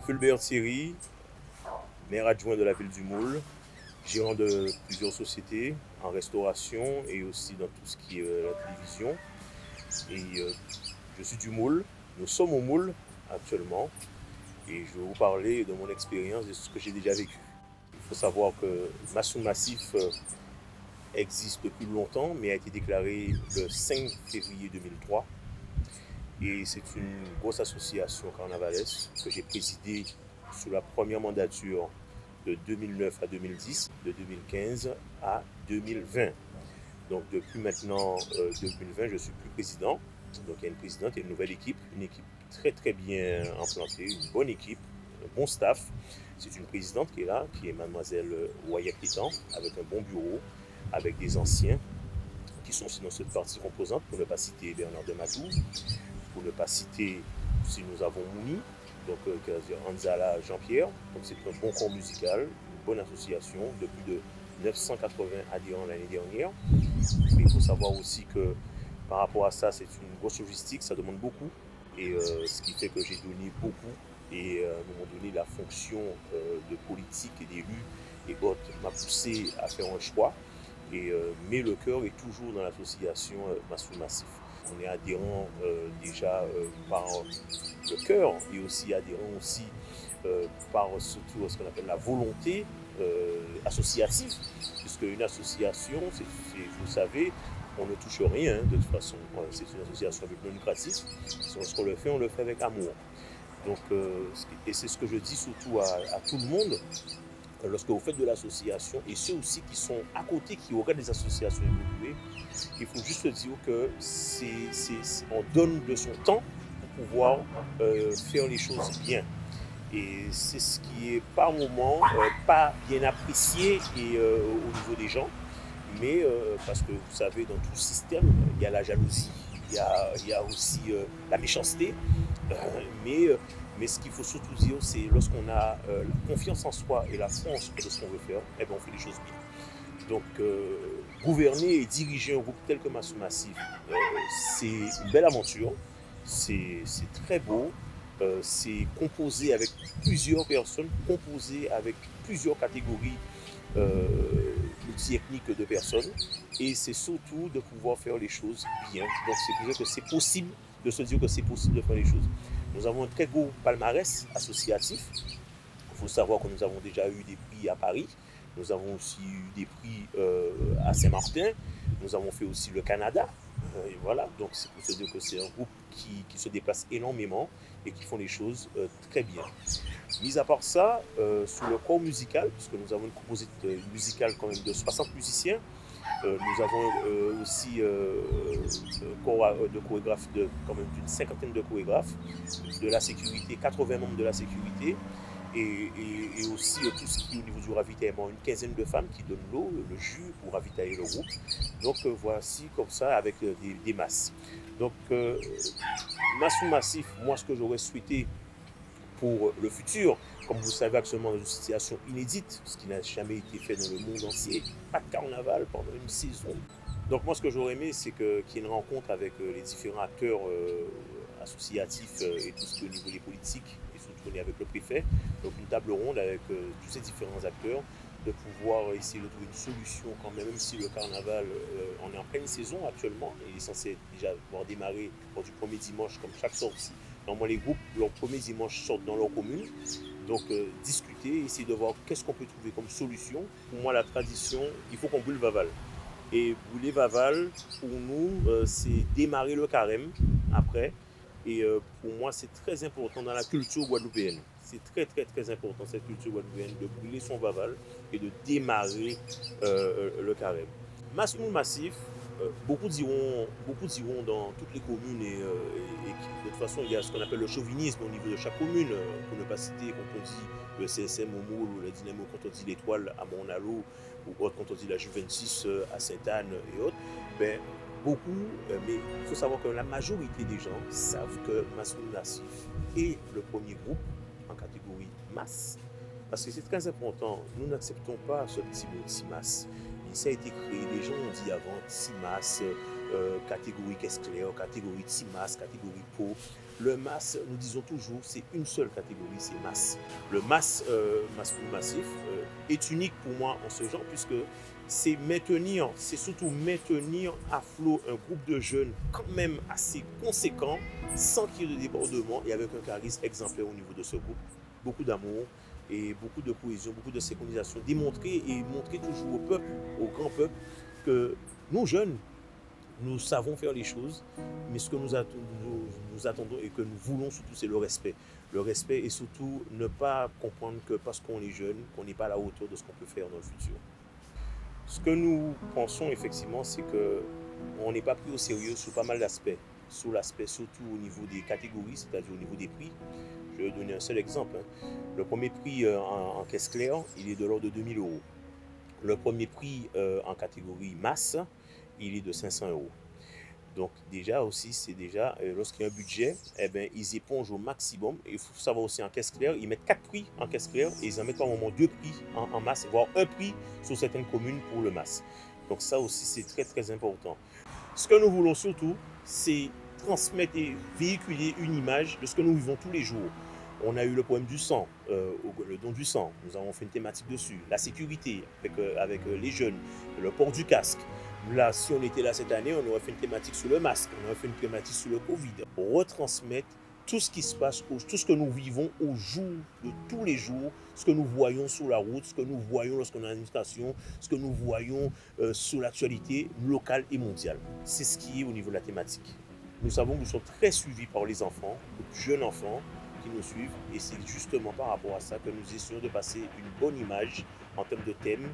Fulbert Thierry, maire adjoint de la ville du Moule, gérant de plusieurs sociétés en restauration et aussi dans tout ce qui est la télévision. Et je suis du Moule, nous sommes au Moule actuellement et je vais vous parler de mon expérience et de ce que j'ai déjà vécu. Il faut savoir que Massoum Massif existe depuis longtemps mais a été déclaré le 5 février 2003. Et c'est une grosse association carnavalesque que j'ai présidée sous la première mandature de 2009 à 2010, de 2015 à 2020. Donc depuis maintenant 2020, je ne suis plus président. Donc il y a une présidente et une nouvelle équipe, une équipe très très bien implantée, une bonne équipe, un bon staff. C'est une présidente qui est là, qui est mademoiselle Waya Pétan, avec un bon bureau, avec des anciens qui sont aussi dans cette partie composante, pour ne pas citer Bernard Dematou, pour ne pas citer si nous avons Mouni, donc Anzala Jean-Pierre. Donc c'est un bon corps musical, une bonne association de plus de 980 adhérents l'année dernière. Mais il faut savoir aussi que par rapport à ça, c'est une grosse logistique, ça demande beaucoup. Et ce qui fait que j'ai donné beaucoup. Et à un moment donné, la fonction de politique et d'élu et autres m'a poussé à faire un choix. Mais le cœur est toujours dans l'association Massoum Massif. On est adhérent déjà par le cœur et aussi adhérent aussi par surtout ce qu'on appelle la volonté associative, puisque une association, vous savez, on ne touche rien de toute façon. C'est une association avec non lucratif. Lorsqu'on le fait, on le fait avec amour. Donc, et c'est ce que je dis surtout à tout le monde. Lorsque vous faites de l'association, et ceux aussi qui sont à côté, qui regardent les associations évoluer, il faut juste dire que on donne de son temps pour pouvoir faire les choses bien. Et c'est ce qui est par moment pas bien apprécié au niveau des gens, mais parce que vous savez, dans tout système, il y a la jalousie, il y a aussi la méchanceté, mais ce qu'il faut surtout dire, c'est lorsqu'on a la confiance en soi et la force de ce qu'on veut faire, eh bien, on fait les choses bien. Donc, gouverner et diriger un groupe tel que Massoum Massif, c'est une belle aventure, c'est très beau, c'est composé avec plusieurs personnes, composé avec plusieurs catégories multi-ethniques de personnes, et c'est surtout de pouvoir faire les choses bien. Donc, c'est pour dire que c'est possible de se dire que c'est possible de faire les choses. Nous avons un très beau palmarès associatif. Il faut savoir que nous avons déjà eu des prix à Paris. Nous avons aussi eu des prix à Saint-Martin. Nous avons fait aussi le Canada. Et voilà, donc c'est pour se dire que c'est un groupe qui se déplace énormément et qui font les choses très bien. Mis à part ça, sur le corps musical, puisque nous avons une composite musicale quand même de 60 musiciens, nous avons aussi un corps de chorégraphes quand même d'une cinquantaine de chorégraphes, de la sécurité, 80 membres de la sécurité, et aussi tout ce qui est au niveau du ravitaillement, une quinzaine de femmes qui donnent l'eau, le jus pour ravitailler le groupe. Donc voici comme ça avec des masses. Donc Massoum Massif, moi ce que j'aurais souhaité pour le futur, comme vous savez actuellement dans une situation inédite, ce qui n'a jamais été fait dans le monde entier, pas de carnaval pendant une saison. Donc moi ce que j'aurais aimé, c'est qu'il y ait une rencontre avec les différents acteurs associatifs et tout ce qui est au niveau des politiques, et surtout avec le préfet. Donc une table ronde avec tous ces différents acteurs, de pouvoir essayer de trouver une solution quand même si le carnaval, on est en pleine saison actuellement, il est censé déjà pouvoir démarrer lors du premier dimanche comme chaque sortie. Normalement les groupes, leur premier dimanche sortent dans leur commune, donc discuter, essayer de voir qu'est-ce qu'on peut trouver comme solution. Pour moi la tradition, il faut qu'on brûle Vaval. Et brûler Vaval, pour nous, c'est démarrer le carême après. Et pour moi, c'est très important dans la culture guadeloupéenne. C'est très, très, très important, cette culture guadeloupéenne, de brûler son Vaval et de démarrer le carême. Massoum Massif, beaucoup diront dans toutes les communes et de toute façon, il y a ce qu'on appelle le chauvinisme au niveau de chaque commune. Pour ne pas citer, quand on dit le CSM au Moule ou le Dynamo, quand on dit l'Étoile à Mornalo, ou autre, quand on dit la Juventus à Sainte-Anne et autres, ben, beaucoup, mais il faut savoir que la majorité des gens savent que Massoum Massif est le premier groupe en catégorie masse, parce que c'est très important. Nous n'acceptons pas ce petit mot Timas. Ça a été créé, les gens ont dit avant Timas, catégorie caisse claire, catégorie TIMAS, catégorie PO. Le MAS, nous disons toujours, c'est une seule catégorie, c'est MAS. Le MAS, massif, est unique pour moi en ce genre, puisque c'est surtout maintenir à flot un groupe de jeunes quand même assez conséquent, sans qu'il y ait de débordement et avec un charisme exemplaire au niveau de ce groupe. Beaucoup d'amour et beaucoup de cohésion, beaucoup de synchronisation. Démontrer et montrer toujours au peuple, au grand peuple, que nous jeunes, nous savons faire les choses, mais ce que nous attendons et que nous voulons surtout, c'est le respect. Le respect et surtout ne pas comprendre que parce qu'on est jeune, qu'on n'est pas à la hauteur de ce qu'on peut faire dans le futur. Ce que nous pensons effectivement, c'est qu'on n'est pas pris au sérieux sur pas mal d'aspects. Sur l'aspect surtout au niveau des catégories, c'est-à-dire au niveau des prix. Je vais donner un seul exemple. Le premier prix en caisse claire, il est de l'ordre de 2 000 euros. Le premier prix en catégorie masse, il est de 500 euros. Donc déjà aussi, c'est déjà, lorsqu'il y a un budget, eh bien, ils épongent au maximum. Et il faut savoir aussi en caisse claire, ils mettent 4 prix en caisse claire et ils en mettent par moment 2 prix en masse, voire un prix sur certaines communes pour le masse. Donc ça aussi, c'est très très important. Ce que nous voulons surtout, c'est transmettre et véhiculer une image de ce que nous vivons tous les jours. On a eu le problème du sang, le don du sang, nous avons fait une thématique dessus. La sécurité avec les jeunes, le port du casque. Là, si on était là cette année, on aurait fait une thématique sur le masque, on aurait fait une thématique sur le Covid. Retransmettre tout ce qui se passe, tout ce que nous vivons au jour de tous les jours, ce que nous voyons sur la route, ce que nous voyons lorsqu'on est en administration, ce que nous voyons sur l'actualité locale et mondiale. C'est ce qui est au niveau de la thématique. Nous savons que nous sommes très suivis par les enfants, les jeunes enfants qui nous suivent, et c'est justement par rapport à ça que nous essayons de passer une bonne image en termes de thème,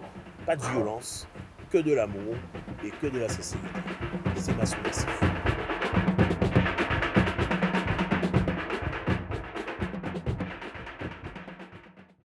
pas de violence, que de l'amour et que de la sincérité. C'est Massif.